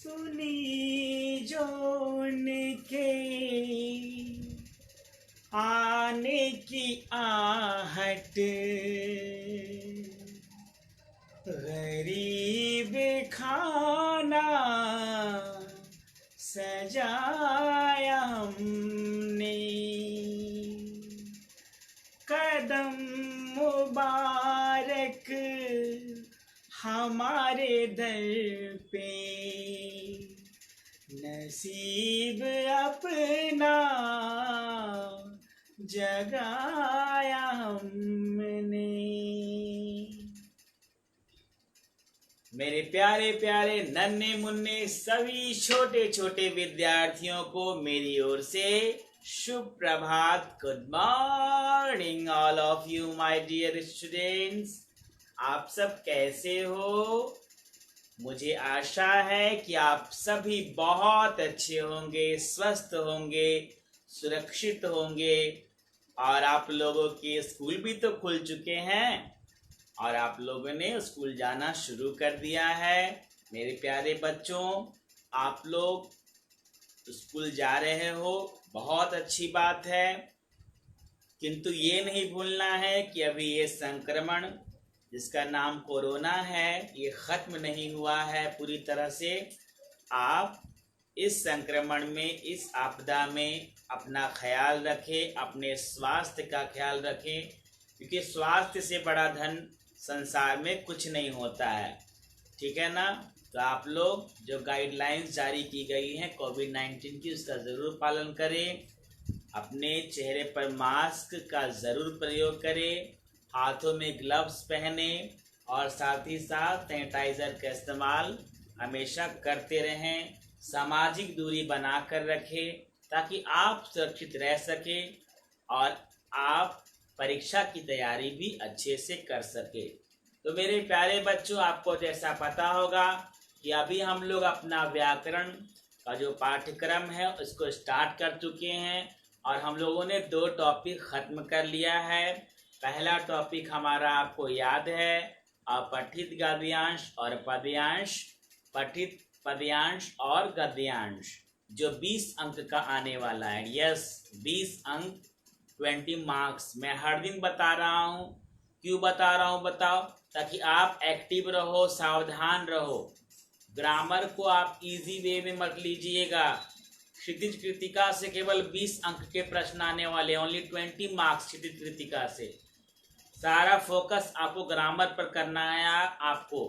सुनी जो उनके आने की आहट, गरीब खाना सजाया हमने, कदम मुबारक हमारे दर पे, नसीब अपना जगाया हमने। मेरे प्यारे प्यारे नन्हे मुन्ने सभी छोटे छोटे विद्यार्थियों को मेरी ओर से शुभ प्रभात। Good morning all of you my dear students. आप सब कैसे हो? मुझे आशा है कि आप सभी बहुत अच्छे होंगे, स्वस्थ होंगे, सुरक्षित होंगे। और आप लोगों के स्कूल भी तो खुल चुके हैं और आप लोगों ने स्कूल जाना शुरू कर दिया है। मेरे प्यारे बच्चों, आप लोग स्कूल जा रहे हो, बहुत अच्छी बात है, किंतु ये नहीं भूलना है कि अभी ये संक्रमण जिसका नाम कोरोना है ये ख़त्म नहीं हुआ है पूरी तरह से। आप इस संक्रमण में, इस आपदा में अपना ख्याल रखें, अपने स्वास्थ्य का ख्याल रखें, क्योंकि स्वास्थ्य से बड़ा धन संसार में कुछ नहीं होता है। ठीक है ना? तो आप लोग जो गाइडलाइंस जारी की गई हैं कोविड-19 की, उसका ज़रूर पालन करें। अपने चेहरे पर मास्क का ज़रूर प्रयोग करें, हाथों में ग्लव्स पहने और साथ ही साथ सैनिटाइज़र का इस्तेमाल हमेशा करते रहें। सामाजिक दूरी बनाकर रखें ताकि आप सुरक्षित रह सकें और आप परीक्षा की तैयारी भी अच्छे से कर सके। तो मेरे प्यारे बच्चों, आपको जैसा पता होगा कि अभी हम लोग अपना व्याकरण का जो पाठ्यक्रम है उसको स्टार्ट कर चुके हैं और हम लोगों ने 2 टॉपिक ख़त्म कर लिया है। पहला टॉपिक हमारा आपको याद है, अपठित गद्यांश और पद्यांश, पठित पद्यांश और गद्यांश, जो 20 अंक का आने वाला है। यस, 20 अंक, 20 मार्क्स। मैं हर दिन बता रहा हूँ। क्यों बता रहा हूँ बताओ? ताकि आप एक्टिव रहो, सावधान रहो। ग्रामर को आप इजी वे में मत लीजिएगा। क्षितिज कृतिका से केवल 20 अंक के प्रश्न आने वाले, ओनली 20 मार्क्स क्षितिज कृतिका से। सारा फोकस आपको ग्रामर पर करना है आपको।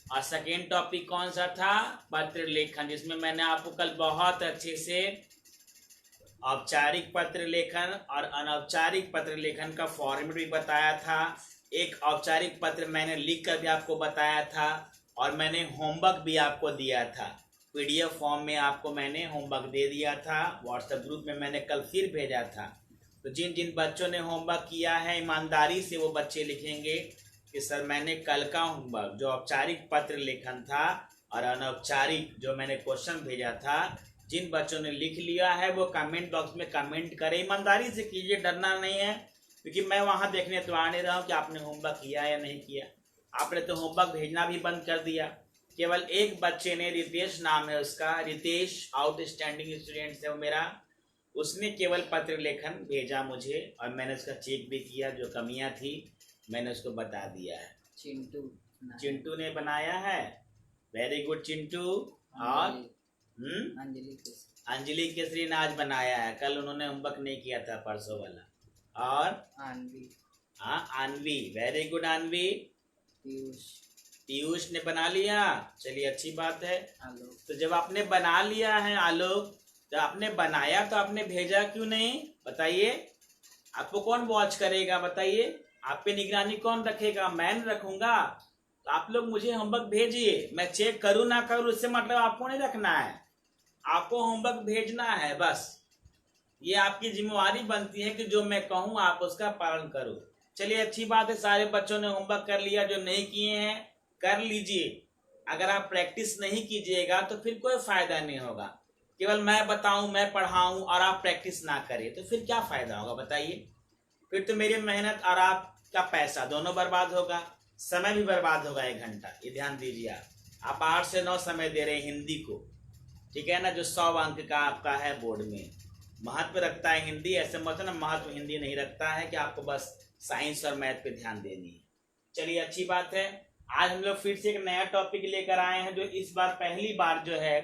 और सेकेंड टॉपिक कौन सा था? पत्र लेखन, जिसमें मैंने आपको कल बहुत अच्छे से औपचारिक पत्र लेखन और अनौपचारिक पत्र लेखन का फॉर्मेट भी बताया था। एक औपचारिक पत्र मैंने लिख कर भी आपको बताया था और मैंने होमवर्क भी आपको दिया था। पीडीएफ फॉर्म में आपको मैंने होमवर्क दे दिया था, व्हाट्सएप ग्रुप में मैंने कल फिर भेजा था। तो जिन जिन बच्चों ने होमवर्क किया है, ईमानदारी से वो बच्चे लिखेंगे कि सर मैंने कल का होमवर्क जो औपचारिक पत्र लेखन था और अनौपचारिक जो मैंने क्वेश्चन भेजा था, जिन बच्चों ने लिख लिया है वो कमेंट बॉक्स में कमेंट करें। ईमानदारी से कीजिए, डरना नहीं है, क्योंकि मैं वहाँ देखने तो आ नहीं रहा हूँ कि आपने होमवर्क किया या नहीं किया। आपने तो होमवर्क भेजना भी बंद कर दिया। केवल एक बच्चे ने, रितेश नाम है उसका, रितेश आउटस्टैंडिंग स्टूडेंट है वो मेरा, उसने केवल पत्र लेखन भेजा मुझे और मैंने उसका चेक भी किया। जो कमियां थी मैंने उसको बता दिया है। चिंटू ने बनाया है। Very good Chintu. और अंजलि केसरी ने आज बनाया है, कल उन्होंने होमवर्क नहीं किया था, परसों वाला। और आनवी, वेरी गुड आनवी। पीयूष ने बना लिया, चलिए अच्छी बात है। तो जब आपने बना लिया है आलोक, जब आपने बनाया तो आपने भेजा क्यों नहीं? बताइए। आपको कौन वॉच करेगा? बताइए। आप पे निगरानी कौन रखेगा? मैं रखूंगा। तो आप लोग मुझे होमवर्क भेजिए, मैं चेक करूँ ना करूँ उससे मतलब आपको नहीं रखना है। आपको होमवर्क भेजना है बस। ये आपकी जिम्मेवारी बनती है कि जो मैं कहूँ आप उसका पालन करो। चलिए अच्छी बात है, सारे बच्चों ने होमवर्क कर लिया। जो नहीं किए हैं कर लीजिए। अगर आप प्रैक्टिस नहीं कीजिएगा तो फिर कोई फायदा नहीं होगा। केवल मैं बताऊं, मैं पढ़ाऊं और आप प्रैक्टिस ना करें तो फिर क्या फायदा होगा? बताइए। फिर तो मेरी मेहनत और आपका पैसा दोनों बर्बाद होगा, समय भी बर्बाद होगा 1 घंटा। ये ध्यान दीजिए। आप 8 से 9 समय दे रहे हैं हिंदी को ठीक है ना, जो 100 अंक का आपका है बोर्ड में। महत्व रखता है हिंदी, ऐसे मत ना महत्व हिंदी नहीं रखता है कि आपको बस साइंस और मैथ पे ध्यान देनी है। चलिए अच्छी बात है। आज हम लोग फिर से एक नया टॉपिक लेकर आए हैं, जो इस बार पहली बार जो है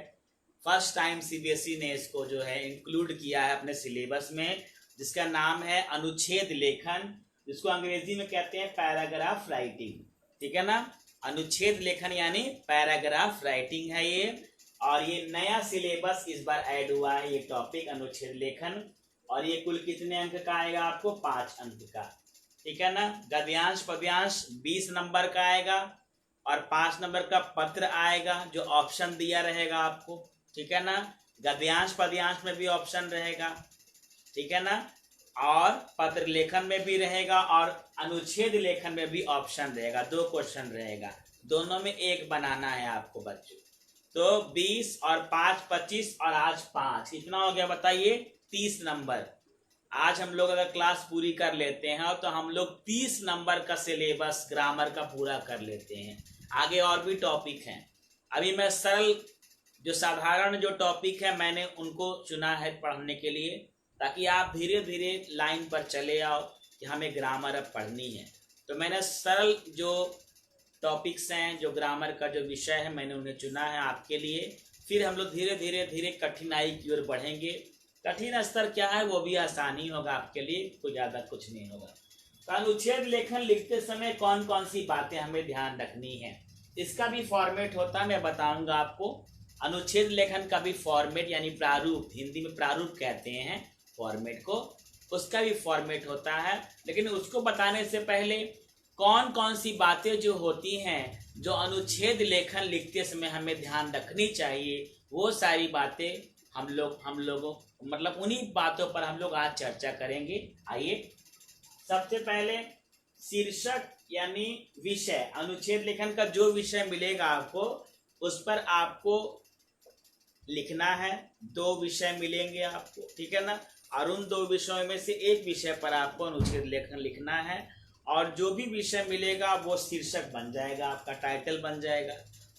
फर्स्ट टाइम सीबीएसई ने इसको जो है इंक्लूड किया है अपने सिलेबस में, जिसका नाम है अनुच्छेद लेखन, जिसको अंग्रेजी में कहते हैं पैराग्राफ राइटिंग। ठीक है ना, अनुच्छेद लेखन यानी पैराग्राफ राइटिंग है ये। और ये नया सिलेबस इस बार ऐड हुआ है ये टॉपिक अनुच्छेद लेखन। और ये कुल कितने अंक का आएगा आपको? 5 अंक का। ठीक है ना, गद्यांश पद्यांश 20 नंबर का आएगा और 5 नंबर का पत्र आएगा जो ऑप्शन दिया रहेगा आपको। ठीक है ना, गद्यांश पद्यांश में भी ऑप्शन रहेगा। ठीक है ना, और पत्र लेखन में भी रहेगा और अनुच्छेद लेखन में भी ऑप्शन रहेगा। 2 क्वेश्चन रहेगा, दोनों में एक बनाना है आपको बच्चों। तो 20 और 5 25 और आज 5 कितना हो गया बताइए? 30 नंबर। आज हम लोग अगर क्लास पूरी कर लेते हैं तो हम लोग 30 नंबर का सिलेबस ग्रामर का पूरा कर लेते हैं। आगे और भी टॉपिक हैं। अभी मैं सरल जो साधारण जो टॉपिक है मैंने उनको चुना है पढ़ने के लिए, ताकि आप धीरे धीरे लाइन पर चले आओ कि हमें ग्रामर अब पढ़नी है। तो मैंने सरल जो टॉपिक्स हैं, जो ग्रामर का जो विषय है, मैंने उन्हें चुना है आपके लिए। फिर हम लोग धीरे धीरे धीरे कठिनाई की ओर बढ़ेंगे। कठिन स्तर क्या है वो भी आसानी होगा आपके लिए, कोई ज़्यादा कुछ नहीं होगा। तो अनुच्छेद लेखन लिखते समय कौन कौन सी बातें हमें ध्यान रखनी है, इसका भी फॉर्मेट होता है, मैं बताऊंगा आपको। अनुच्छेद लेखन का भी फॉर्मेट यानी प्रारूप, हिंदी में प्रारूप कहते हैं फॉर्मेट को, उसका भी फॉर्मेट होता है। लेकिन उसको बताने से पहले कौन कौन सी बातें जो होती हैं जो अनुच्छेद लेखन लिखते समय हमें ध्यान रखनी चाहिए, वो सारी बातें हम लोगों मतलब उन्हीं बातों पर हम लोग आज चर्चा करेंगे। आइए, सबसे पहले शीर्षक यानी विषय, अनुच्छेद लेखन का जो विषय मिलेगा आपको उस पर आपको लिखना है। 2 विषय मिलेंगे आपको, ठीक है ना, और उन 2 विषयों में से एक विषय पर आपको अनुच्छेद लेखन लिखना है। और जो भी विषय मिलेगा वो शीर्षक बन जाएगा, आपका टाइटल बन जाएगा।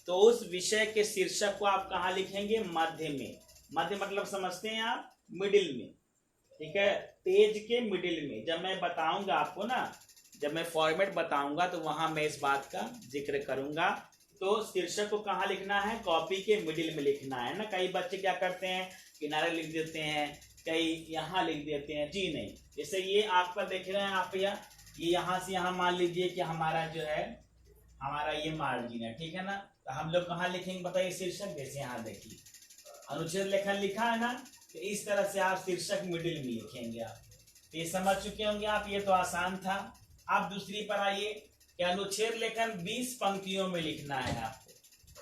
तो उस विषय के शीर्षक को आप कहाँ लिखेंगे? मध्य में। मध्य मतलब समझते हैं आप? मिडिल में। ठीक है, पेज के मिडिल में। जब मैं बताऊंगा आपको ना, जब मैं फॉर्मेट बताऊंगा तो वहां मैं इस बात का जिक्र करूंगा। तो शीर्षक को कहाँ लिखना है? कॉपी के मिडिल में लिखना है ना। कई बच्चे क्या करते हैं, किनारे लिख देते हैं, कई यहाँ लिख देते हैं। जी नहीं, जैसे ये आप पर देख रहे हैं आप, ये यहाँ से यहाँ मान लीजिए कि हमारा जो है हमारा ये मार्जिन है। ठीक है ना, तो हम लोग कहाँ लिखेंगे बताइए शीर्षक? जैसे यहाँ देखिए अनुच्छेद लेखन लिखा है ना, तो इस तरह से आप शीर्षक मिडिल में लिखेंगे। आप तो ये समझ चुके होंगे आप, ये तो आसान था। आप दूसरी पर आइए कि अनुच्छेद लेखन 20 पंक्तियों में लिखना है आपको।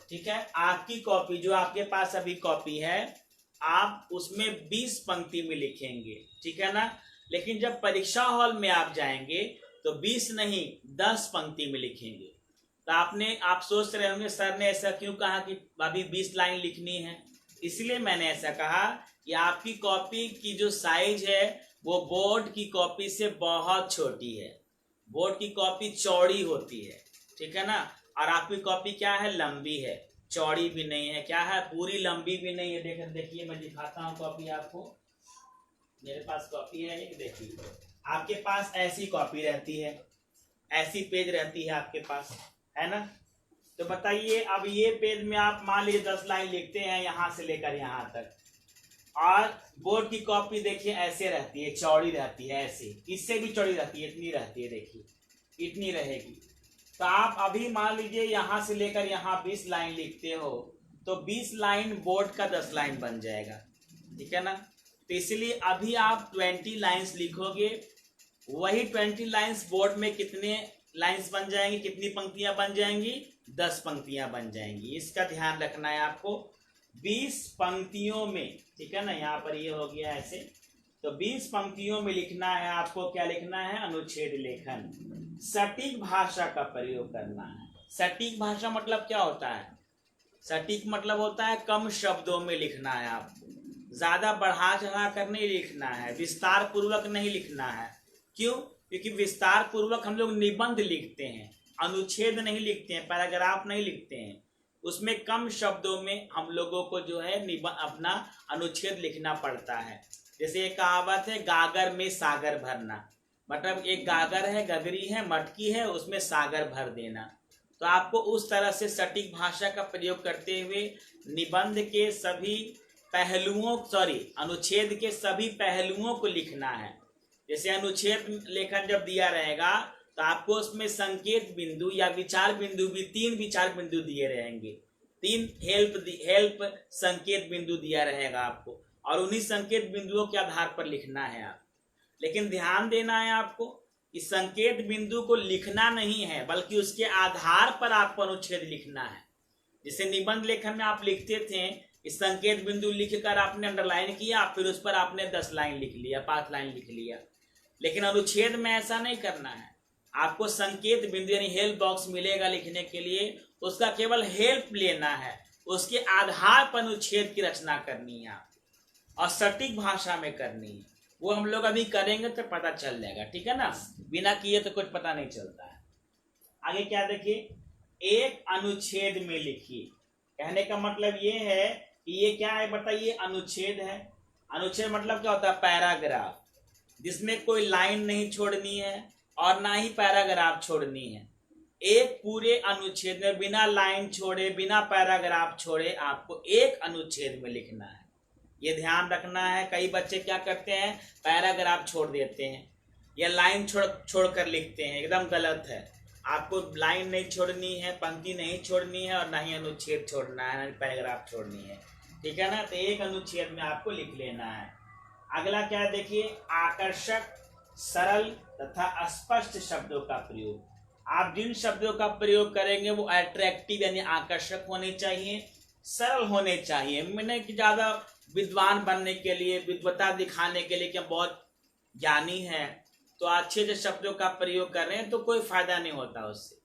ठीक है, आपकी कॉपी जो आपके पास अभी कॉपी है, आप उसमें 20 पंक्ति में लिखेंगे। ठीक है ना, लेकिन जब परीक्षा हॉल में आप जाएंगे तो 20 नहीं 10 पंक्ति में लिखेंगे। तो आप सोच रहे होंगे सर ने ऐसा क्यों कहा कि अभी 20 लाइन लिखनी है? इसलिए मैंने ऐसा कहा कि आपकी कॉपी की जो साइज है वो बोर्ड की कॉपी से बहुत छोटी है। बोर्ड की कॉपी चौड़ी होती है, ठीक है ना, और आपकी कॉपी क्या है? लंबी है, चौड़ी भी नहीं है। क्या है? पूरी लंबी भी नहीं है। देखिए मैं दिखाता हूँ कॉपी आपको। मेरे पास कॉपी है, एक देखिए, आपके पास ऐसी कॉपी रहती है, ऐसी पेज रहती है आपके पास, है ना। तो बताइए अब ये पेज में आप मान लीजिए 10 लाइन लिखते हैं यहाँ से लेकर यहाँ तक, और बोर्ड की कॉपी देखिए ऐसे रहती है, चौड़ी रहती है, ऐसे इससे भी चौड़ी रहती है, इतनी रहती है, देखिए इतनी रहेगी। तो आप अभी मान लीजिए यहाँ से लेकर यहाँ 20 लाइन लिखते हो तो 20 लाइन बोर्ड का 10 लाइन बन जाएगा। ठीक है ना, तो इसलिए अभी आप 20 लाइन्स लिखोगे, वही 20 लाइन्स बोर्ड में कितने लाइन्स बन जाएंगी, कितनी पंक्तियां बन जाएंगी? 10 पंक्तियां बन जाएंगी। इसका ध्यान रखना है आपको। 20 पंक्तियों में, ठीक है ना, यहाँ पर ये हो गया ऐसे, तो 20 पंक्तियों में लिखना है आपको। क्या लिखना है? अनुच्छेद लेखन। सटीक भाषा का प्रयोग करना है। सटीक भाषा मतलब क्या होता है? सटीक मतलब होता है कम शब्दों में लिखना है आपको, ज्यादा बढ़ा चढ़ा कर नहीं लिखना है, विस्तार पूर्वक नहीं लिखना है। क्यों? क्योंकि विस्तार पूर्वक हम लोग निबंध लिखते हैं, अनुच्छेद नहीं लिखते हैं, पैराग्राफ नहीं लिखते हैं। उसमें कम शब्दों में हम लोगों को जो है अपना अनुच्छेद लिखना पड़ता है। जैसे एक कहावत है, गागर में सागर भरना, मतलब एक गागर है, गगरी है, मटकी है, उसमें सागर भर देना। तो आपको उस तरह से सटीक भाषा का प्रयोग करते हुए निबंध के सभी पहलुओं अनुच्छेद के सभी पहलुओं को लिखना है। जैसे अनुच्छेद लेखन जब दिया रहेगा तो आपको उसमें संकेत बिंदु या विचार बिंदु भी 3 विचार बिंदु दिए रहेंगे, 3 हेल्प संकेत बिंदु दिया रहेगा आपको, और उन्हीं संकेत बिंदुओं के आधार पर लिखना है आप। लेकिन ध्यान देना है आपको कि संकेत बिंदु को लिखना नहीं है, बल्कि उसके आधार पर आपको अनुच्छेद लिखना है। जैसे निबंध लेखन में आप लिखते थे कि संकेत बिंदु लिखकर आपने अंडरलाइन किया, फिर उस पर आपने 10 लाइन लिख लिया, 5 लाइन लिख लिया। लेकिन अनुच्छेद में ऐसा नहीं करना है। आपको संकेत बिंदु यानी हेल्प बॉक्स मिलेगा लिखने के लिए, उसका केवल हेल्प लेना है, उसके आधार पर अनुच्छेद की रचना करनी है और सटीक भाषा में करनी है। वो हम लोग अभी करेंगे तो पता चल जाएगा, ठीक है ना, बिना किए तो कुछ पता नहीं चलता है। आगे क्या देखिए, एक अनुच्छेद में लिखिए। कहने का मतलब ये है कि ये क्या है बताइए, अनुच्छेद है। अनुच्छेद मतलब क्या होता है, पैराग्राफ, जिसमें कोई लाइन नहीं छोड़नी है और ना ही पैराग्राफ छोड़नी है। एक पूरे अनुच्छेद में बिना लाइन छोड़े, बिना पैराग्राफ छोड़े आपको एक अनुच्छेद में लिखना है। ये ध्यान रखना है। कई बच्चे क्या करते हैं, पैराग्राफ छोड़ देते हैं या लाइन छोड़ कर लिखते हैं, एकदम गलत है। आपको लाइन नहीं छोड़नी है, पंक्ति नहीं छोड़नी है और ना ही अनुच्छेद छोड़ना है, ना ही पैराग्राफ छोड़नी है, ठीक है ना। तो एक अनुच्छेद में आपको लिख लेना है। अगला क्या है देखिए, आकर्षक, सरल तथा स्पष्ट शब्दों का प्रयोग। आप जिन शब्दों का प्रयोग करेंगे वो अट्रैक्टिव यानी आकर्षक होने चाहिए, सरल होने चाहिए। मैंने कि ज्यादा विद्वान बनने के लिए, विद्वता दिखाने के लिए कि हम बहुत ज्ञानी हैं तो अच्छे से शब्दों का प्रयोग कर रहे हैं तो कोई फायदा नहीं होता उससे।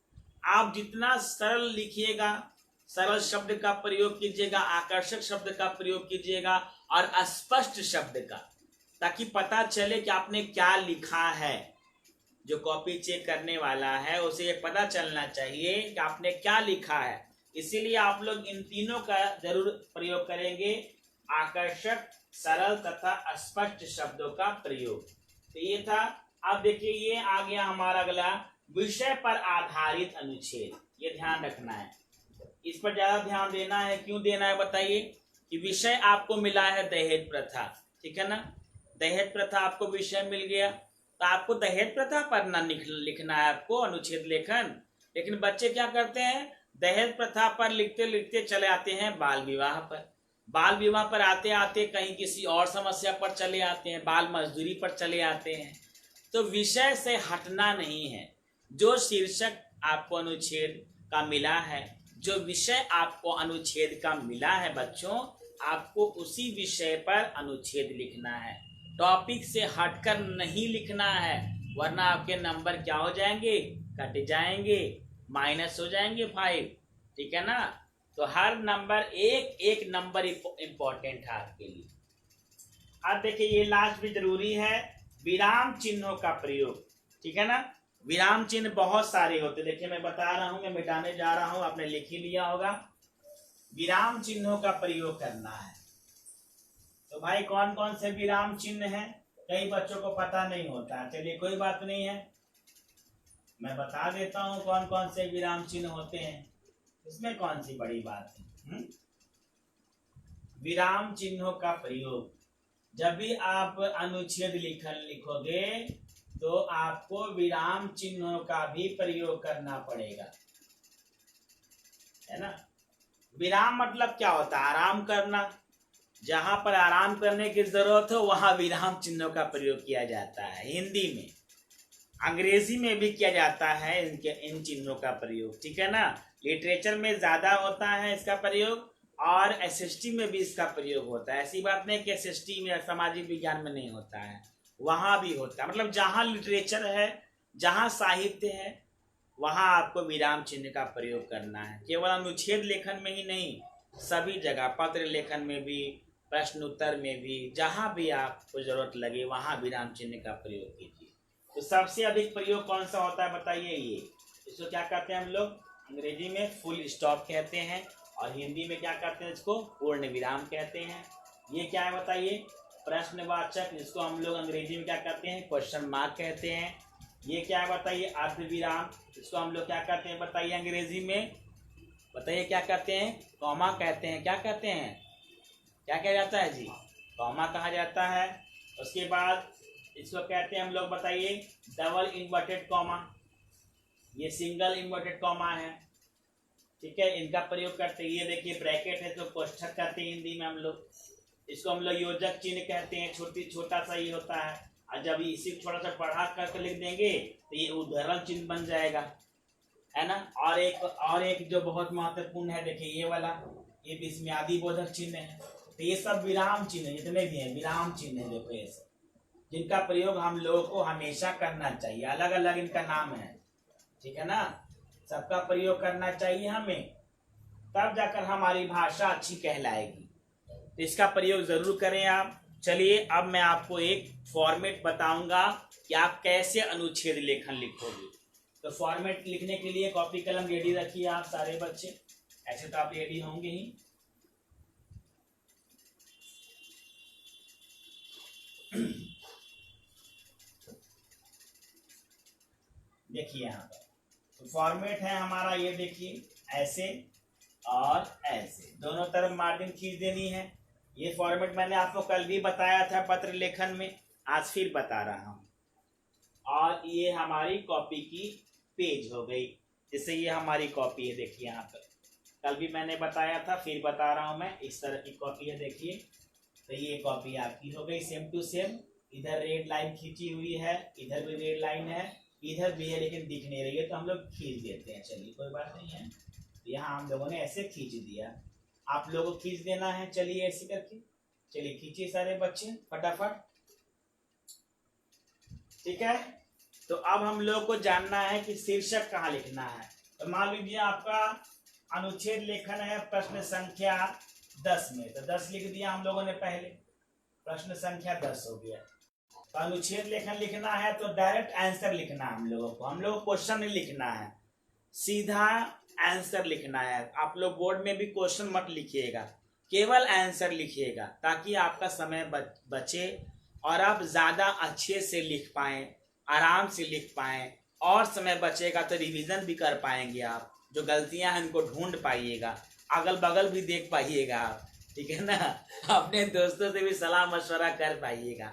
आप जितना सरल लिखिएगा, सरल शब्द का प्रयोग कीजिएगा, आकर्षक शब्द का प्रयोग कीजिएगा और स्पष्ट शब्द का, ताकि पता चले कि आपने क्या लिखा है। जो कॉपी चेक करने वाला है उसे ये पता चलना चाहिए कि आपने क्या लिखा है। इसीलिए आप लोग इन तीनों का जरूर प्रयोग करेंगे, आकर्षक, सरल तथा स्पष्ट शब्दों का प्रयोग। तो ये था। अब देखिए ये आ गया हमारा अगला, विषय पर आधारित अनुच्छेद। ये ध्यान रखना है, इस पर ज्यादा ध्यान देना है। क्यों देना है बताइए, कि विषय आपको मिला है दहेज प्रथा, ठीक है ना। दहेज प्रथा आपको विषय मिल गया तो आपको दहेज प्रथा पर ना लिखना है आपको अनुच्छेद लेखन। लेकिन बच्चे क्या करते हैं, दहेज प्रथा पर लिखते लिखते चले आते हैं बाल विवाह पर, बाल विवाह पर आते आते कहीं किसी और समस्या पर चले आते हैं, बाल मजदूरी पर चले आते हैं। तो विषय से हटना नहीं है। जो शीर्षक आपको अनुच्छेद का मिला है, जो विषय आपको अनुच्छेद का मिला है बच्चों, आपको उसी विषय पर अनुच्छेद लिखना है। टॉपिक से हटकर नहीं लिखना है, वरना आपके नंबर क्या हो जाएंगे, कट जाएंगे, माइनस हो जाएंगे 5, ठीक है ना। तो हर नंबर एक नंबर इंपॉर्टेंट है आपके लिए। अब देखिए ये लास्ट भी जरूरी है, विराम चिन्हों का प्रयोग, ठीक है ना। विराम चिन्ह बहुत सारे होते, देखिए मैं बता रहा हूं, मैं मिटाने जा रहा हूं, आपने लिख ही लिया होगा। विराम चिन्हों का प्रयोग करना है। तो भाई कौन कौन से विराम चिन्ह हैं, कई बच्चों को पता नहीं होता। चलिए कोई बात नहीं है, मैं बता देता हूं कौन कौन से विराम चिन्ह होते हैं, इसमें कौन सी बड़ी बात है। विराम चिन्हों का प्रयोग, जब भी आप अनुच्छेद लिखोगे तो आपको विराम चिन्हों का भी प्रयोग करना पड़ेगा, है ना। विराम मतलब क्या होता है, आराम करना। जहां पर आराम करने की जरूरत हो वहां विराम चिन्हों का प्रयोग किया जाता है। हिंदी में, अंग्रेजी में भी किया जाता है इन चिन्हों का प्रयोग, ठीक है ना। लिटरेचर में ज्यादा होता है इसका प्रयोग और एसएसटी में भी इसका प्रयोग होता है। ऐसी बात नहीं कि एसएसटी में सामाजिक विज्ञान में नहीं होता है, वहां भी होता है। मतलब जहां लिटरेचर है, जहां साहित्य है, वहां आपको विराम चिन्ह का प्रयोग करना है। केवल अनुच्छेद लेखन में ही नहीं, सभी जगह, पत्र लेखन में भी, प्रश्न उत्तर में भी, जहां भी आपको जरूरत लगे वहां विराम चिन्ह का प्रयोग कीजिए। तो सबसे अधिक प्रयोग कौन सा होता है बताइए, ये इसको क्या कहते हैं हम लोग, अंग्रेजी में फुल स्टॉप कहते हैं और हिंदी में क्या कहते हैं, इसको पूर्ण विराम कहते हैं। ये क्या है बताइए, प्रश्नवाचक, जिसको हम लोग अंग्रेजी में क्या कहते हैं, क्वेश्चन मार्क कहते हैं। ये क्या है बताइए, अर्धविराम, इसको हम लोग क्या कहते हैं बताइए अंग्रेजी में, बताइए क्या कहते हैं, कॉमा कहते हैं। क्या कहते हैं, क्या कहा जाता है जी, कॉमा कहा जाता है। उसके बाद इसको कहते हैं हम लोग बताइए डबल इन्वर्टेड कॉमा, ये सिंगल इन्वर्टेड कॉमा है, ठीक है, इनका प्रयोग करते हैं। ये देखिए ब्रैकेट है तो कोष्ठक कहते हैं हिंदी में हम लोग, इसको हम लोग योजक चिन्ह कहते हैं, छोटा सा ये होता है। और जब इसी थोड़ा सा बढ़ा करके लिख देंगे तो ये उद्धरण चिन्ह बन जाएगा, है ना। और एक जो बहुत महत्वपूर्ण है, देखिए ये वाला, ये विस्मयादि बोधक चिन्ह है। तो ये सब विराम चिन्ह है, जितने भी हैं विराम चिन्ह है, देखो ये सब, जिनका प्रयोग हम लोगों को हमेशा करना चाहिए। अलग अलग इनका नाम है, ठीक है ना, सबका प्रयोग करना चाहिए हमें, तब जाकर हमारी भाषा अच्छी कहलाएगी। तो इसका प्रयोग जरूर करें आप। चलिए अब मैं आपको एक फॉर्मेट बताऊंगा कि आप कैसे अनुच्छेद लेखन लिखोगे। तो फॉर्मेट लिखने के लिए कॉपी कलम रेडी रखिए आप सारे बच्चे, ऐसे तो आप रेडी होंगे ही। देखिए यहाँ पर तो फॉर्मेट है हमारा, ये देखिए ऐसे और ऐसे दोनों तरफ मार्जिन खींच देनी है। ये फॉर्मेट मैंने आपको कल भी बताया था पत्र लेखन में, आज फिर बता रहा हूँ। और ये हमारी कॉपी की पेज हो गई, जैसे ये हमारी कॉपी है, देखिए यहाँ पर कल भी मैंने बताया था, फिर बता रहा हूँ मैं, इस तरह की कॉपी है देखिए। तो ये कॉपी आपकी हो गई सेम टू सेम, इधर रेड लाइन खींची हुई है, इधर भी रेड लाइन है, इधर भी है, लेकिन दिख नहीं रही है तो हम लोग खींच देते हैं। चलिए कोई बात नहीं है, यहाँ हम लोगों ने ऐसे खींच दिया, आप लोगों को खींच देना है। चलिए ऐसे करके, चलिए खींचिए सारे बच्चे फटाफट, ठीक है। तो अब हम लोग को जानना है कि शीर्षक कहाँ लिखना है। तो मान लीजिए आपका अनुच्छेद लेखन है प्रश्न संख्या 10 में, तो 10 लिख दिया हम लोगों ने पहले, प्रश्न संख्या 10 हो गया। तो अनुच्छेद लेखन लिखना है तो डायरेक्ट आंसर लिखना है हम लोगों को, हम लोग को क्वेश्चन नहीं लिखना है, सीधा आंसर लिखना है। आप लोग बोर्ड में भी क्वेश्चन मत लिखिएगा, केवल आंसर लिखिएगा, ताकि आपका समय बचे और आप ज्यादा अच्छे से लिख पाएं, आराम से लिख पाएं, और समय बचेगा तो रिवीजन भी कर पाएंगे आप, जो गलतियां हैं उनको ढूंढ पाइएगा, अगल बगल भी देख पाइएगा आप, ठीक है ना, अपने दोस्तों से भी सलाह मशवरा कर पाइएगा।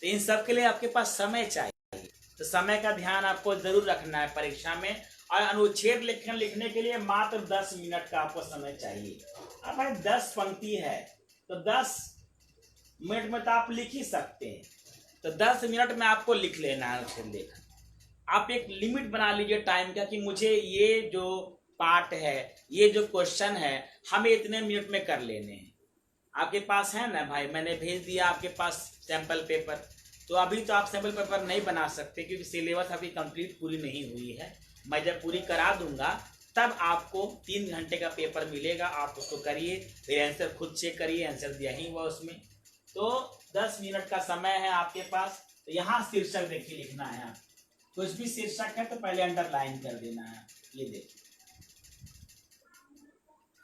तो इन सब के लिए आपके पास समय चाहिए, तो समय का ध्यान आपको जरूर रखना है परीक्षा में। और अनुच्छेद लेखन लिखने के लिए मात्र 10 मिनट का आपको समय चाहिए। अब भाई 10 पंक्ति है तो 10 मिनट में तो आप लिख ही सकते हैं, तो 10 मिनट में आपको लिख लेना है अनुच्छेद लेखन। आप एक लिमिट बना लीजिए टाइम का कि मुझे ये जो पार्ट है, ये जो क्वेश्चन है, हमें इतने मिनट में कर लेने हैं। आपके पास है ना भाई, मैंने भेज दिया आपके पास सैंपल पेपर, तो अभी तो आप सैंपल पेपर नहीं बना सकते क्योंकि सिलेबस अभी कंप्लीट पूरी नहीं हुई है। मैं जब पूरी करा दूंगा तब आपको 3 घंटे का पेपर मिलेगा, आप उसको करिए, फिर आंसर खुद चेक करिए, आंसर दिया ही हुआ उसमें। तो 10 मिनट का समय है आपके पास। तो यहाँ शीर्षक देखिए लिखना है, आप कुछ भी शीर्षक है तो पहले अंडरलाइन कर देना है। ये देखिए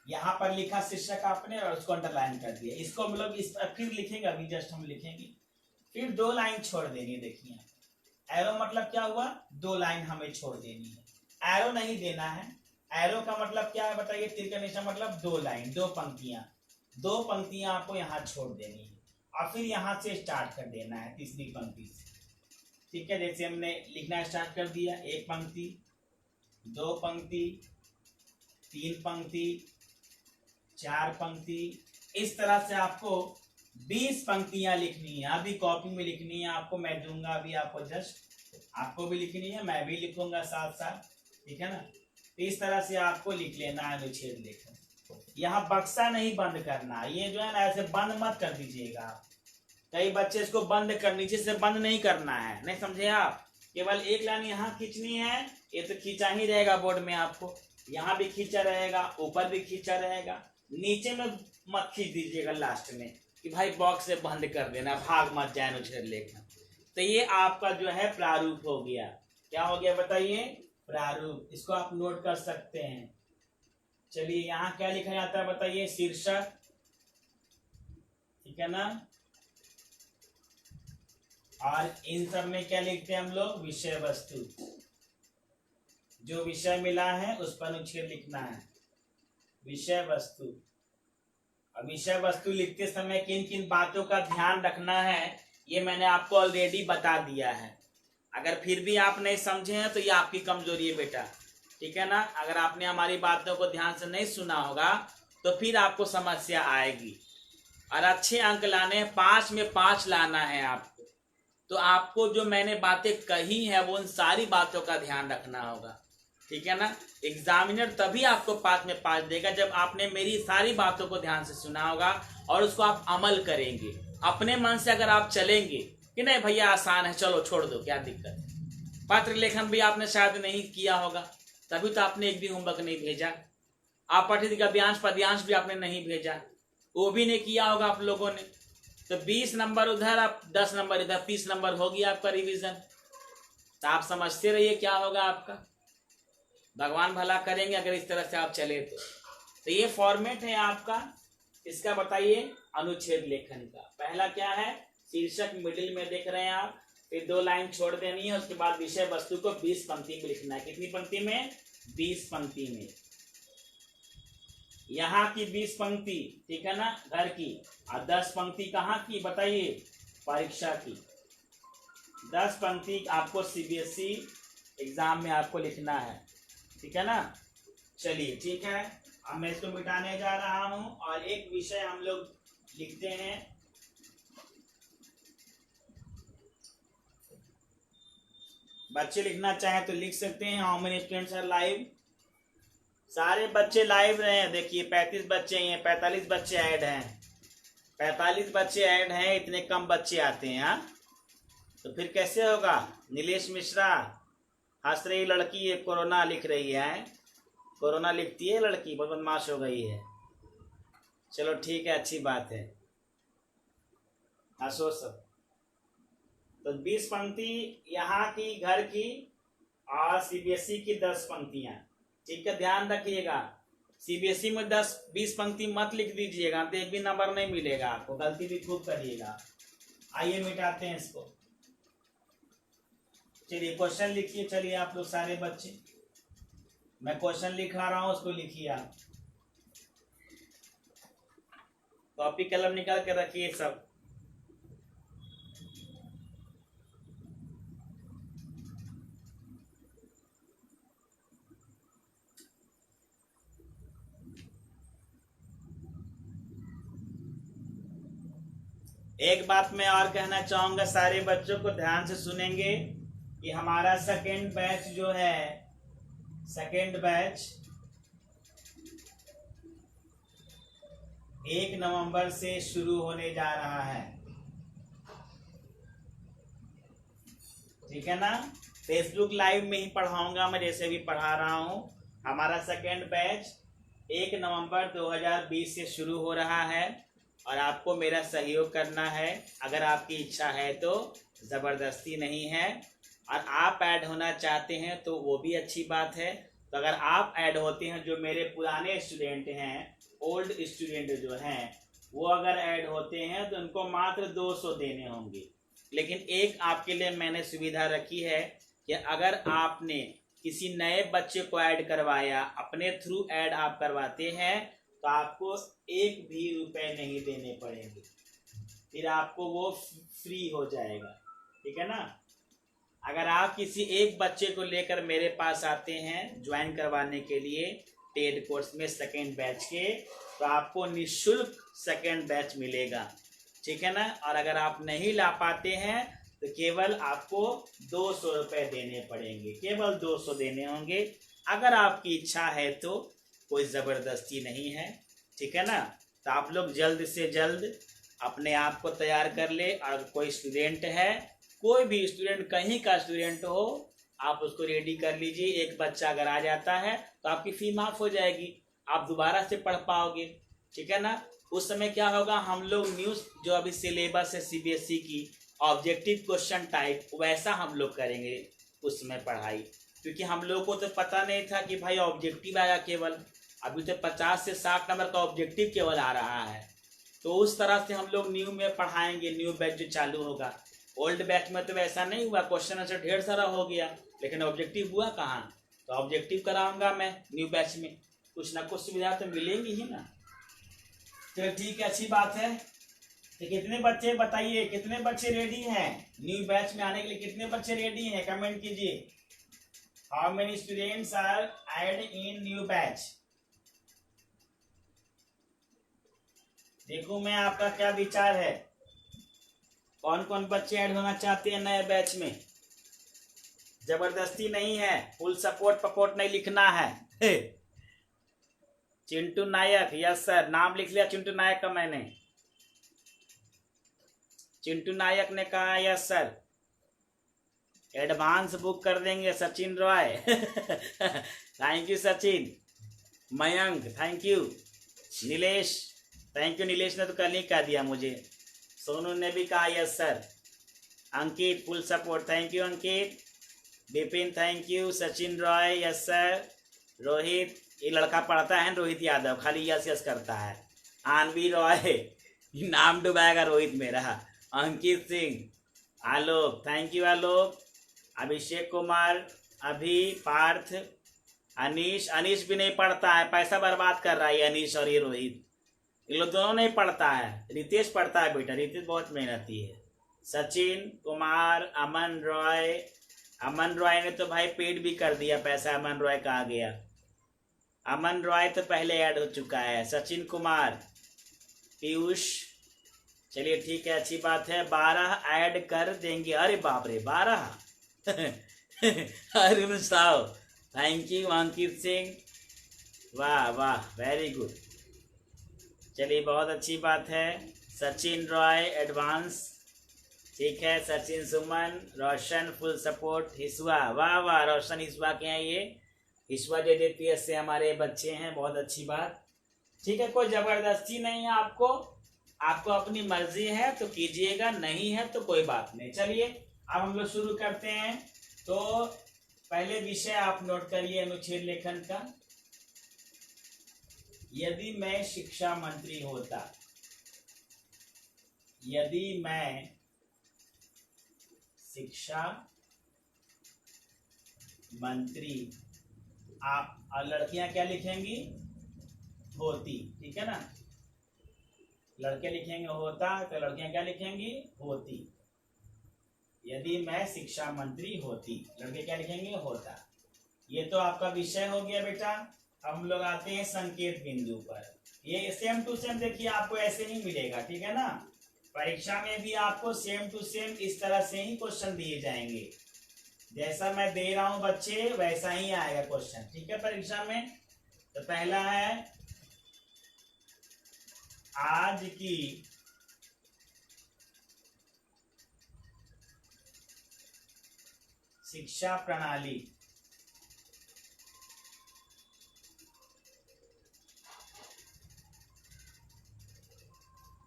यहाँ पर लिखा शीर्षक आपने और उसको अंडरलाइन कर दिया, इसको हम लोग इस फिर लिखेंगे, अभी जस्ट हम लिखेंगे, फिर 2 लाइन छोड़ देनी है। देखिए एरो मतलब क्या हुआ, 2 लाइन हमें छोड़ देनी है, एरो नहीं देना है। एरो का मतलब क्या है बताइए, तीर का निशान मतलब 2 लाइन, 2 पंक्तियां, 2 पंक्तियां आपको यहाँ छोड़ देनी है और फिर यहाँ से स्टार्ट कर देना है तीसरी पंक्ति से, ठीक है। जैसे हमने लिखना स्टार्ट कर दिया, 1 पंक्ति, 2 पंक्ति, 3 पंक्ति, 4 पंक्ति, इस तरह से आपको 20 पंक्तियां लिखनी है। अभी कॉपी में लिखनी है आपको, मैं दूंगा अभी आपको, जस्ट आपको भी लिखनी है, मैं भी लिखूंगा साथ साथ, ठीक है ना। तो इस तरह से आपको लिख लेना है अनुच्छेद लेखन। यहाँ बक्सा नहीं बंद करना, ये जो है ना ऐसे बंद मत कर दीजिएगा आप, कई बच्चे इसको बंद कर, नीचे से बंद नहीं करना है, नहीं समझे आप, केवल 1 लाइन यहाँ खींचनी है। ये तो खींचा ही रहेगा बोर्ड में, आपको यहाँ भी खींचा रहेगा, ऊपर भी खींचा रहेगा, नीचे में मत खींच दीजिएगा लास्ट में कि भाई बॉक्स से बंद कर देना, भाग मत जाए अनुच्छेद लेखन। तो ये आपका जो है प्रारूप हो गया। क्या हो गया बताइए, प्रारूप। इसको आप नोट कर सकते हैं, चलिए यहाँ क्या लिखा जाता है बताइए, शीर्षक, ठीक है ना। और इन सब में क्या लिखते हैं हम लोग, विषय वस्तु। जो विषय मिला है उस पर अनुच्छेद लिखना है, विषय वस्तु। अब विषय वस्तु लिखते समय किन किन बातों का ध्यान रखना है ये मैंने आपको ऑलरेडी बता दिया है। अगर फिर भी आप नहीं समझे हैं तो ये आपकी कमजोरी है बेटा, ठीक है ना। अगर आपने हमारी बातों को ध्यान से नहीं सुना होगा तो फिर आपको समस्या आएगी। और अच्छे अंक लाने हैं, 5 में 5 लाना है आपको। तो आपको जो मैंने बातें कही हैं वो उन सारी बातों का ध्यान रखना होगा, ठीक है ना। एग्जामिनर तभी आपको 5 में 5 देगा जब आपने मेरी सारी बातों को ध्यान से सुना होगा और उसको आप अमल करेंगे। अपने मन से अगर आप चलेंगे कि नहीं भैया आसान है, चलो छोड़ दो, क्या दिक्कत है। पत्र लेखन भी आपने शायद नहीं किया होगा, तभी तो आपने एक भी होमवर्क नहीं भेजा। आप पठित गद्यांश पद्यांश भी आपने नहीं भेजा, वो भी नहीं किया होगा आप लोगों ने। तो 20 नंबर उधर, आप 10 नंबर इधर, 30 नंबर होगी आपका रिवीजन। तो आप समझते रहिए क्या होगा आपका। भगवान भला करेंगे अगर इस तरह से आप चले तो ये फॉर्मेट है आपका। इसका बताइए अनुच्छेद लेखन का। पहला क्या है, शीर्षक मिडिल में देख रहे हैं आप, फिर 2 लाइन छोड़ देनी है, उसके बाद विषय वस्तु को 20 पंक्ति में लिखना है। कितनी पंक्ति में, 20 पंक्ति में। यहाँ की 20 पंक्ति, ठीक है ना, घर की। और 10 पंक्ति कहाँ की बताइए, परीक्षा की। 10 पंक्ति आपको सीबीएसई एग्जाम में आपको लिखना है, ठीक है ना। चलिए ठीक है, अब मैं इसको मिटाने जा रहा हूं और एक विषय हम लोग लिखते हैं। बच्चे लिखना चाहे तो लिख सकते हैं। How many students are live, सारे बच्चे लाइव रहे हैं। देखिए 35 बच्चे हैं, 45 बच्चे ऐड हैं, 45 बच्चे ऐड हैं, इतने कम बच्चे आते हैं। हाँ तो फिर कैसे होगा। नीलेश मिश्रा हंस रही लड़की है, कोरोना लिख रही है, कोरोना लिखती है लड़की, बहुत बदमाश हो गई है। चलो ठीक है, अच्छी बात है, हंसो सब। तो 20 पंक्ति यहाँ की घर की और सीबीएसई की 10 पंक्तियां, ठीक है। ध्यान रखिएगा सीबीएसई में 10-20 पंक्ति मत लिख दीजिएगा तो एक भी नंबर नहीं मिलेगा आपको, गलती भी खूब करिएगा। आइए मिटाते हैं इसको। चलिए क्वेश्चन लिखिए। चलिए आप लोग सारे बच्चे, मैं क्वेश्चन लिखा रहा हूं, उसको लिखिए आप। कॉपी कलम निकाल के रखिए सब। एक बात मैं और कहना चाहूंगा, सारे बच्चों को ध्यान से सुनेंगे कि हमारा सेकेंड बैच जो है, सेकेंड बैच 1 नवंबर से शुरू होने जा रहा है, ठीक है ना। फेसबुक लाइव में ही पढ़ाऊंगा मैं, जैसे भी पढ़ा रहा हूं। हमारा सेकेंड बैच 1 नवंबर 2020 से शुरू हो रहा है और आपको मेरा सहयोग करना है। अगर आपकी इच्छा है तो, ज़बरदस्ती नहीं है। और आप ऐड होना चाहते हैं तो वो भी अच्छी बात है। तो अगर आप ऐड होते हैं, जो मेरे पुराने स्टूडेंट हैं, ओल्ड स्टूडेंट जो हैं, वो अगर ऐड होते हैं तो उनको मात्र 200 देने होंगे। लेकिन एक आपके लिए मैंने सुविधा रखी है कि अगर आपने किसी नए बच्चे को ऐड करवाया, अपने थ्रू ऐड आप करवाते हैं, तो आपको 1 भी रुपए नहीं देने पड़ेंगे, फिर आपको वो फ्री हो जाएगा, ठीक है ना। अगर आप किसी एक बच्चे को लेकर मेरे पास आते हैं ज्वाइन करवाने के लिए टेड कोर्स में सेकेंड बैच के, तो आपको निःशुल्क सेकेंड बैच मिलेगा, ठीक है ना। और अगर आप नहीं ला पाते हैं तो केवल आपको 200 रुपये देने पड़ेंगे, केवल 200 देने होंगे। अगर आपकी इच्छा है तो, कोई ज़बरदस्ती नहीं है, ठीक है ना। तो आप लोग जल्द से जल्द अपने आप को तैयार कर ले। और कोई स्टूडेंट है, कोई भी स्टूडेंट, कहीं का स्टूडेंट हो, आप उसको रेडी कर लीजिए। एक बच्चा अगर आ जाता है तो आपकी फ़ी माफ़ हो जाएगी, आप दोबारा से पढ़ पाओगे, ठीक है ना। उस समय क्या होगा, हम लोग न्यूज़ जो अभी सिलेबस है सीबीएसई की, ऑब्जेक्टिव क्वेश्चन टाइप, वैसा हम लोग करेंगे उसमें पढ़ाई। क्योंकि हम लोग को तो पता नहीं था कि भाई ऑब्जेक्टिव आया केवल, अभी तो 50 से 60 नंबर का ऑब्जेक्टिव केवल आ रहा है। तो उस तरह से हम लोग न्यू में पढ़ाएंगे, न्यू बैच जो चालू होगा। ओल्ड बैच में तो वैसा नहीं हुआ, क्वेश्चन आंसर ढेर सारा हो गया, लेकिन ऑब्जेक्टिव हुआ कहाँ। तो ऑब्जेक्टिव कराऊंगा मैं न्यू बैच में, कुछ ना कुछ सुविधा तो मिलेंगी ही ना। तो ठीक है, अच्छी बात है। तो कितने बच्चे बताइए, कितने बच्चे रेडी हैं न्यू बैच में आने के लिए? कितने बच्चे रेडी हैं, कमेंट कीजिए। How many students R add in new batch? देखो मैं आपका क्या विचार है, कौन कौन बच्चे ऐड होना चाहते हैं नए बैच में? जबरदस्ती नहीं है, फुल सपोर्ट पपोर्ट नहीं लिखना है। चिंटू नायक, यस सर, नाम लिख लिया चिंटू नायक का मैंने। चिंटू नायक ने कहा यस सर। एडवांस बुक कर देंगे Sachin Roy. Thank you Sachin. Mayank thank you. Nilesh thank you, Nilesh ने तो कल ही कह दिया मुझे। सोनू ने भी कहा yes sir. Ankit full support, thank you Ankit. Vipin thank you. Sachin Roy yes sir. Rohit, ये लड़का पढ़ता है रोहित यादव, खाली यस यस करता है। आनवी रॉय, नाम डुबाएगा रोहित मेरा। अंकित सिंह, आलोक थैंक यू आलोक। अभिषेक कुमार, अभी, पार्थ, अनीश, अनीश भी नहीं पढ़ता है, पैसा बर्बाद कर रहा है अनीश और ये रोहित, ये लोग दोनों नहीं पढ़ता है। रितेश पढ़ता है बेटा, रितेश बहुत मेहनती है। सचिन कुमार, अमन रॉय, अमन रॉय ने तो भाई पेड भी कर दिया पैसा, अमन रॉय कहाँ गया? अमन रॉय तो पहले ऐड हो चुका है। सचिन कुमार, पीयूष, चलिए ठीक है, अच्छी बात है। 12 ऐड कर देंगे। अरे बाप रे 12। Arun Sao thank you. अंकित सिंह, वाह वाह वेरी गुड, चलिए बहुत अच्छी बात है। सचिन रॉय एडवांस, ठीक है। सचिन सुमन, रोशन फुल सपोर्ट। हिस्वा, वाह वाह, रोशन हिस्वा के हैं ये, हिस्वा JJPS से हमारे बच्चे हैं, बहुत अच्छी बात। ठीक है, कोई जबरदस्ती नहीं है आपको, आपको अपनी मर्जी है तो कीजिएगा, नहीं है तो कोई बात नहीं। चलिए अब हम लोग शुरू करते हैं। तो पहले विषय आप नोट करिए अनुच्छेद लेखन का। यदि मैं शिक्षा मंत्री होता, यदि मैं शिक्षा मंत्री, आप लड़कियां क्या लिखेंगी? होती, ठीक है ना। लड़के लिखेंगे होता, तो लड़कियां क्या लिखेंगी? होती। यदि मैं शिक्षा मंत्री होती, लड़के क्या लिखेंगे? होता। ये तो आपका विषय हो गया बेटा। अब हम लोग आते हैं संकेत बिंदु पर। ये सेम टू सेम देखिए आपको ऐसे ही मिलेगा, ठीक है ना। परीक्षा में भी आपको सेम टू सेम इस तरह से ही क्वेश्चन दिए जाएंगे, जैसा मैं दे रहा हूं बच्चे वैसा ही आएगा क्वेश्चन, ठीक है परीक्षा में। तो पहला है, आज की शिक्षा प्रणाली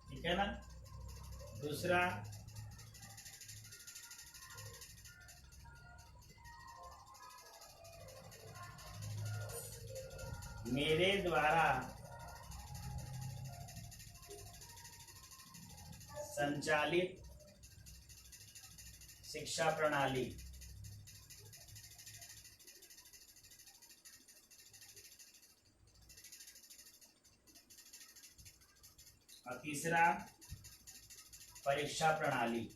ठीक है ना। दूसरा, मेरे द्वारा संचालित शिक्षा प्रणाली। और तीसरा, परीक्षा प्रणाली।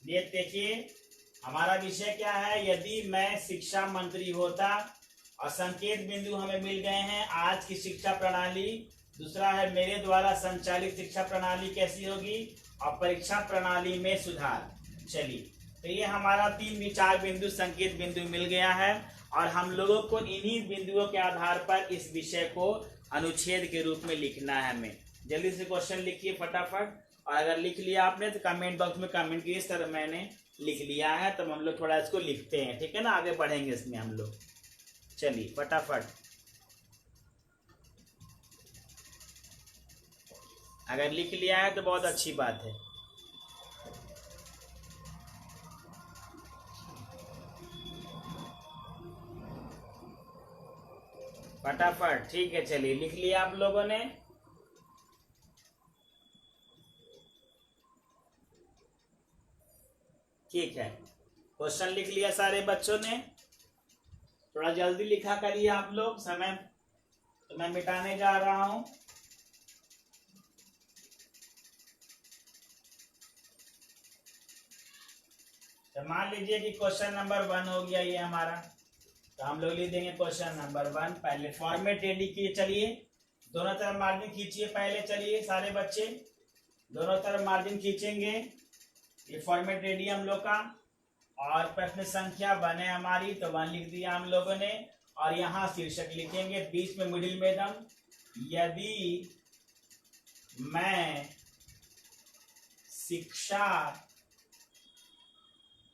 ये देखिए हमारा विषय क्या है, यदि मैं शिक्षा मंत्री होता, और संकेत बिंदु हमें मिल गए हैं आज की शिक्षा प्रणाली। दूसरा है मेरे द्वारा संचालित शिक्षा प्रणाली कैसी होगी, और परीक्षा प्रणाली में सुधार। चलिए तो ये हमारा 3 विचार बिंदु, संकेत बिंदु मिल गया है, और हम लोगों को इन्हीं बिंदुओं के आधार पर इस विषय को अनुच्छेद के रूप में लिखना है। हमें जल्दी से क्वेश्चन लिखिए फटाफट, और अगर लिख लिया आपने तो कमेंट बॉक्स में कमेंट कीजिए सर मैंने लिख लिया है, तो हम लोग थोड़ा इसको लिखते हैं, ठीक है ना, आगे बढ़ेंगे इसमें हम लोग। चलिए फटाफट। अगर लिख लिया है तो बहुत अच्छी बात है। फटाफट, ठीक है, चलिए लिख लिया आप लोगों ने। ठीक है, क्वेश्चन लिख लिया सारे बच्चों ने। थोड़ा जल्दी लिखा करिए आप लोग, समय तो मैं मिटाने जा रहा हूं। तो मान लीजिए कि क्वेश्चन नंबर 1 हो गया ये हमारा, तो हम लोग लिख देंगे क्वेश्चन नंबर 1। पहले फॉर्मेट रेडी किए, चलिए दोनों तरफ मार्जिन खींचिए पहले। चलिए सारे बच्चे दोनों तरफ मार्जिन खींचेंगे। ये फॉर्मेट रेडी हम लोग का। और प्रश्न संख्या 1 है हमारी, तो 1 लिख दिया हम लोगों ने। और यहाँ शीर्षक लिखेंगे बीच में मिडिल में एकदम, यदि मैं शिक्षा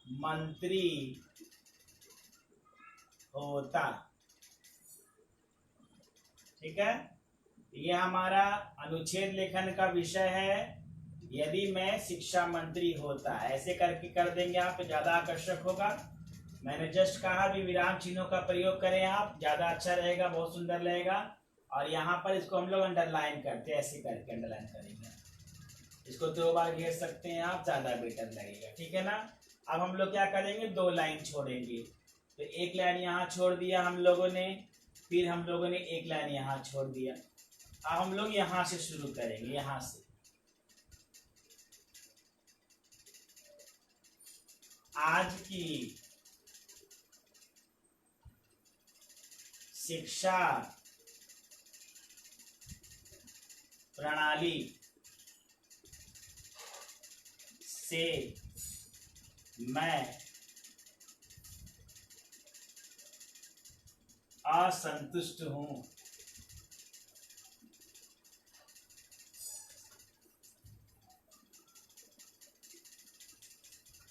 मंत्री होता। ठीक है, ये हमारा अनुच्छेद लेखन का विषय है, यदि मैं शिक्षा मंत्री होता। ऐसे करके कर देंगे आप तो ज्यादा आकर्षक होगा। मैंने जस्ट कहा भी विराम चिन्हों का प्रयोग करें आप, ज्यादा अच्छा रहेगा, बहुत सुंदर रहेगा। और यहाँ पर इसको हम लोग अंडरलाइन करते हैं, ऐसे करके अंडरलाइन करेंगे। इसको 2 बार घेर सकते हैं आप, ज्यादा बेटर लगेगा। ठीक है ना। अब हम लोग क्या करेंगे, 2 लाइन छोड़ेंगे। तो 1 लाइन यहाँ छोड़ दिया हम लोगों ने, फिर हम लोगों ने 1 लाइन यहाँ छोड़ दिया। अब हम लोग यहाँ से शुरू करेंगे, यहाँ से। आज की शिक्षा प्रणाली से मैं असंतुष्ट हूं।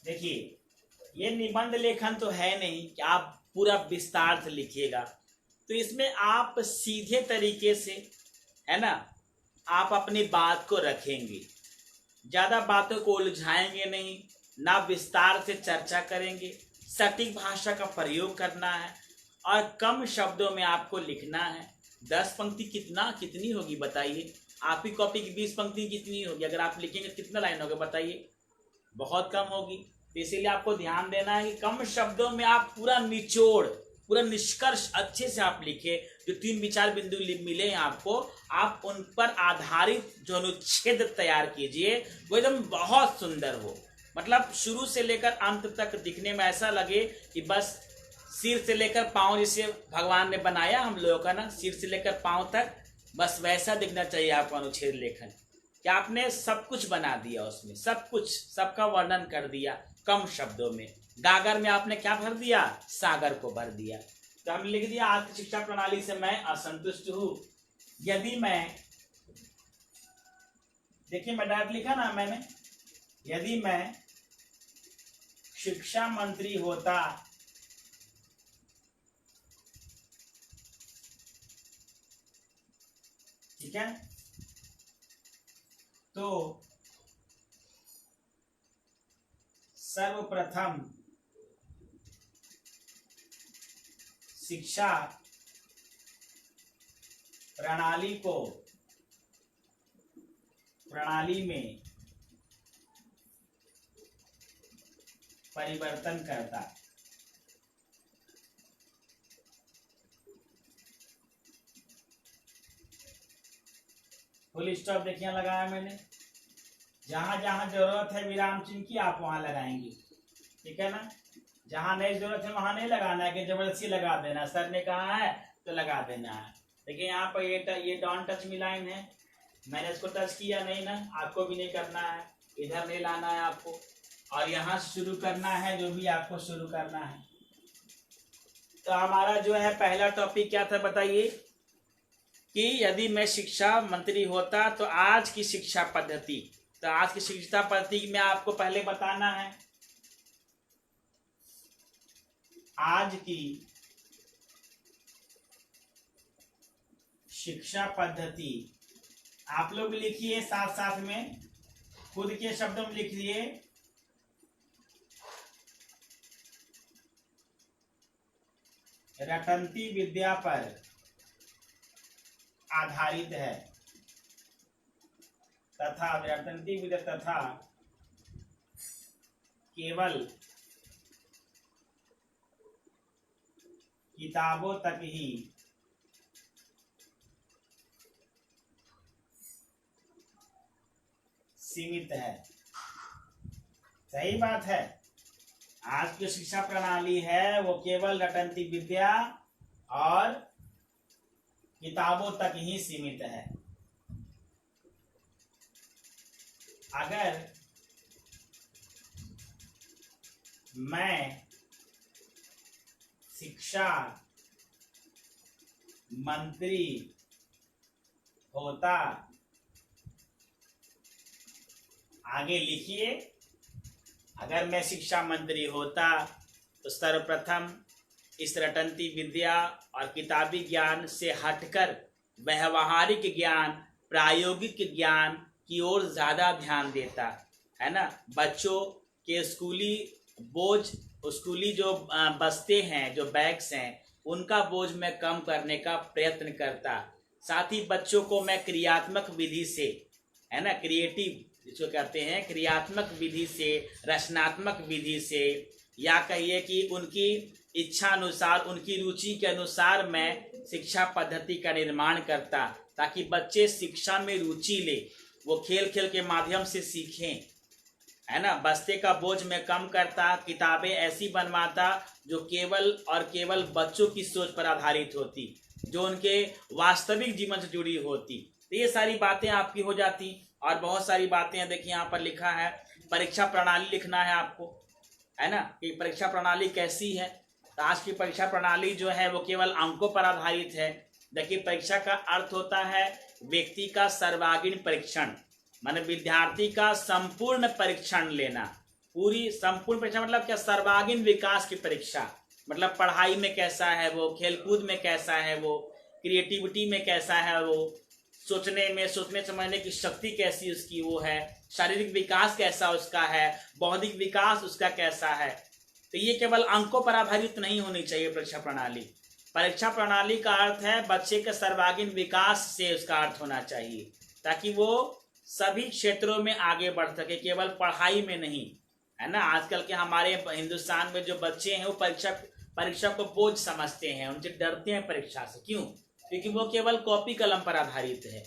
देखिए, ये निबंध लेखन तो है नहीं कि आप पूरा विस्तार से लिखिएगा, तो इसमें आप सीधे तरीके से, है ना, आप अपनी बात को रखेंगे, ज्यादा बातों को उलझाएंगे नहीं, ना विस्तार से चर्चा करेंगे, सटीक भाषा का प्रयोग करना है और कम शब्दों में आपको लिखना है। 10 पंक्ति कितनी होगी बताइए? आपकी कॉपी की 20 पंक्ति कितनी होगी? अगर आप लिखेंगे कितना लाइन होगा बताइए? बहुत कम होगी। तो इसीलिए आपको ध्यान देना है कि कम शब्दों में आप पूरा निचोड़, पूरा निष्कर्ष अच्छे से आप लिखे। जो 3 विचार बिंदु मिले आपको, आप उन पर आधारित जो अनुच्छेद तैयार कीजिए, वो एकदम बहुत सुंदर हो। मतलब शुरू से लेकर अंत तक दिखने में ऐसा लगे कि बस सिर से लेकर पांव, जिसे भगवान ने बनाया हम लोगों का ना, सिर से लेकर पांव तक, बस वैसा दिखना चाहिए आपका अनुच्छेद लेखन, कि आपने सब कुछ बना दिया उसमें, सब कुछ, सबका वर्णन कर दिया कम शब्दों में। गागर में आपने क्या भर दिया? सागर को भर दिया। तो हमने लिख दिया आज की शिक्षा प्रणाली से मैं असंतुष्ट हूं। यदि मैं, देखिए मैं डायरेक्ट लिखा ना मैंने, यदि मैं शिक्षा मंत्री होता ठीक है, तो सर्वप्रथम शिक्षा प्रणाली में परिवर्तन करता। फुल स्टॉप देखिए लगाया मैंने। जहां जहां जरूरत है विराम चिन्ह की, आप वहां लगाएंगे। ठीक है ना। जहां नहीं जरूरत है वहां नहीं लगाना है कि जबरदस्ती लगा देना, सर ने कहा है तो लगा देना है। देखिए यहाँ पर ये डॉन टच मी लाइन है, मैंने इसको टच किया नहीं ना, आपको भी नहीं करना है, इधर नहीं लाना है आपको, और यहाँ से शुरू करना है जो भी आपको शुरू करना है। तो हमारा जो है पहला टॉपिक क्या था बताइए, कि यदि मैं शिक्षा मंत्री होता तो आज की शिक्षा पद्धति। तो आज की शिक्षा पद्धति में आपको पहले बताना है, आज की शिक्षा पद्धति आप लोग लिखिए साथ साथ में, खुद के शब्दों में लिखिए। रटंती विद्या पर आधारित है तथा रटंती विद्या तथा केवल किताबों तक ही सीमित है। सही बात है। आज की शिक्षा प्रणाली है वो केवल रटंती विद्या और किताबों तक ही सीमित है। अगर मैं शिक्षा मंत्री होता, आगे लिखिए, अगर मैं शिक्षा मंत्री होता तो सर्वप्रथम इस रटंती विद्या और किताबी ज्ञान से हटकर व्यवहारिक ज्ञान, प्रायोगिक ज्ञान की ओर ज्यादा ध्यान देता, है ना। बच्चों के स्कूली बोझ, स्कूली जो बस्ते हैं, जो बैग्स हैं, उनका बोझ मैं कम करने का प्रयत्न करता। साथ ही बच्चों को मैं क्रियात्मक विधि से, है ना, क्रिएटिव जिसको कहते हैं, क्रियात्मक विधि से, रचनात्मक विधि से, या कहिए कि उनकी इच्छा अनुसार, उनकी रुचि के अनुसार मैं शिक्षा पद्धति का निर्माण करता, ताकि बच्चे शिक्षा में रुचि ले, वो खेल खेल के माध्यम से सीखें, है ना। बस्ते का बोझ मैं कम करता, किताबें ऐसी बनवाता जो केवल और केवल बच्चों की सोच पर आधारित होती, जो उनके वास्तविक जीवन से जुड़ी होती। तो ये सारी बातें आपकी हो जाती। और बहुत सारी बातें हैं, देखिए यहाँ पर लिखा है, परीक्षा प्रणाली लिखना है आपको, है ना, कि परीक्षा प्रणाली कैसी है। तो आज की परीक्षा प्रणाली जो है वो केवल अंकों पर आधारित है। देखिए, परीक्षा का अर्थ होता है व्यक्ति का सर्वांगीण परीक्षण, माने विद्यार्थी का संपूर्ण परीक्षण लेना। पूरी संपूर्ण परीक्षा मतलब क्या? सर्वांगीण विकास की परीक्षा, मतलब पढ़ाई में कैसा है वो, खेलकूद में कैसा है वो, क्रिएटिविटी में कैसा है वो, सोचने में, सोचने समझने की शक्ति कैसी उसकी वो है, शारीरिक विकास कैसा उसका है, बौद्धिक विकास उसका कैसा है। तो ये केवल अंकों पर आधारित नहीं होनी चाहिए परीक्षा प्रणाली। परीक्षा प्रणाली का अर्थ है बच्चे के सर्वांगीण विकास से उसका अर्थ होना चाहिए, ताकि वो सभी क्षेत्रों में आगे बढ़ सके, केवल पढ़ाई में नहीं, है ना। आजकल के हमारे हिंदुस्तान में जो बच्चे हैं वो परीक्षा को बोझ समझते हैं, उनसे डरते हैं परीक्षा से। क्यों? क्योंकि वो केवल कॉपी कलम पर आधारित है।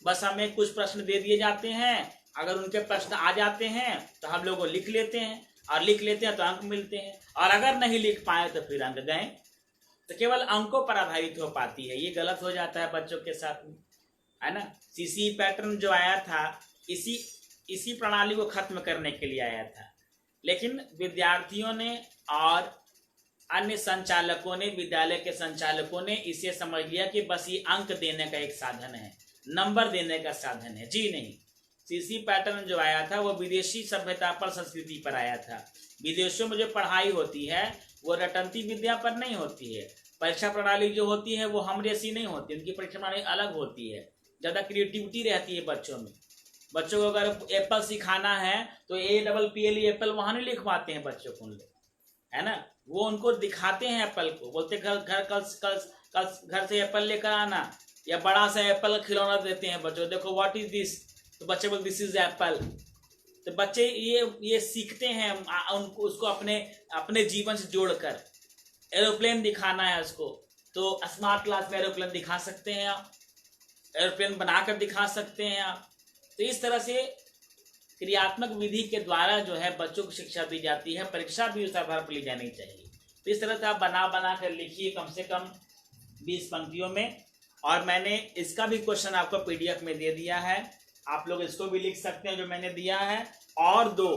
बस हमें कुछ प्रश्न दे दिए जाते हैं, अगर उनके प्रश्न आ जाते हैं तो हम लोग वो लिख लेते हैं, और लिख लेते हैं तो अंक मिलते हैं, और अगर नहीं लिख पाए तो फिर अंक गए। तो केवल अंकों पर आधारित हो पाती है, ये गलत हो जाता है बच्चों के साथ में, है ना। सीसी पैटर्न जो आया था इसी प्रणाली को खत्म करने के लिए आया था, लेकिन विद्यार्थियों ने और अन्य संचालकों ने, विद्यालय के संचालकों ने इसे समझ लिया कि बस ये अंक देने का एक साधन है, नंबर देने का साधन है। जी नहीं, सीसी पैटर्न जो आया था वो विदेशी सभ्यता पर, संस्कृति पर आया था। विदेशों में जो पढ़ाई होती है वो रटंती विद्या पर नहीं होती है। परीक्षा प्रणाली जो होती है वो हम जैसी नहीं होती, उनकी परीक्षा प्रणाली अलग होती है, ज़्यादा क्रिएटिविटी रहती है बच्चों में। बच्चों को अगर एप्पल सिखाना है तो APPLE एप्पल वहाँ नहीं लिख पाते हैं बच्चों को, है ना। वो उनको दिखाते हैं एप्पल को, बोलते घर से एप्पल लेकर आना, या बड़ा सा एप्पल का खिलौना देते हैं बच्चों, देखो व्हाट इज दिस, तो बच्चे बोलते दिस इज एप्पल। तो बच्चे ये सीखते हैं उनको, उसको अपने जीवन से जोड़कर। एरोप्लेन दिखाना है उसको तो स्मार्ट क्लास में एरोप्लेन दिखा सकते हैं आप, एरोप्लेन बनाकर दिखा सकते हैं आप। तो इस तरह से क्रियात्मक विधि के द्वारा जो है बच्चों को शिक्षा दी जाती है। परीक्षा भी उस आधार पर ली जानी चाहिए। तो इस तरह से आप बना कर लिखिए कम से कम 20 पंक्तियों में। और मैंने इसका भी क्वेश्चन आपको PDF में दे दिया है, आप लोग इसको भी लिख सकते हैं जो मैंने दिया है। और 2,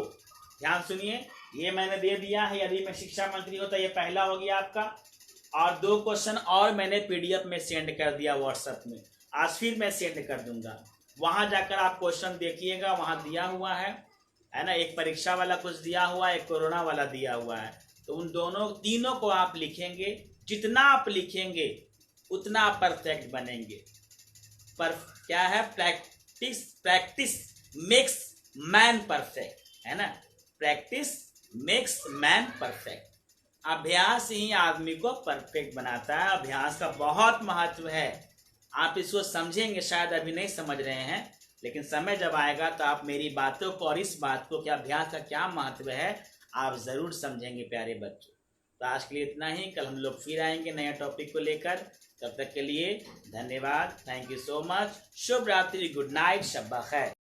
ध्यान सुनिए, ये मैंने दे दिया है, यदि मैं शिक्षा मंत्री होता ये पहला हो गया आपका। और 2 क्वेश्चन और मैंने PDF में सेंड कर दिया व्हाट्सएप में, आज फिर मैं सेंड कर दूंगा, वहां जाकर आप क्वेश्चन देखिएगा, वहां दिया हुआ है ना। एक परीक्षा वाला कुछ दिया हुआ है, एक कोरोना वाला दिया हुआ है। तो उन तीनों को आप लिखेंगे, जितना आप लिखेंगे उतना आप परफेक्ट बनेंगे। पर क्या है, प्रैक्टिस मेक्स मैन परफेक्ट, है ना। Practice makes man perfect. अभ्यास ही आदमी को परफेक्ट बनाता है। अभ्यास का बहुत महत्व है। आप इसको समझेंगे, शायद अभी नहीं समझ रहे हैं, लेकिन समय जब आएगा तो आप मेरी बातों को और इस बात को कि अभ्यास का क्या महत्व है आप जरूर समझेंगे प्यारे बच्चों। तो आज के लिए इतना ही। कल हम लोग फिर आएंगे नया टॉपिक को लेकर। तब तक के लिए धन्यवाद। Thank you so much. शुभ रात्रि, गुड नाइट, शब्बा खैर।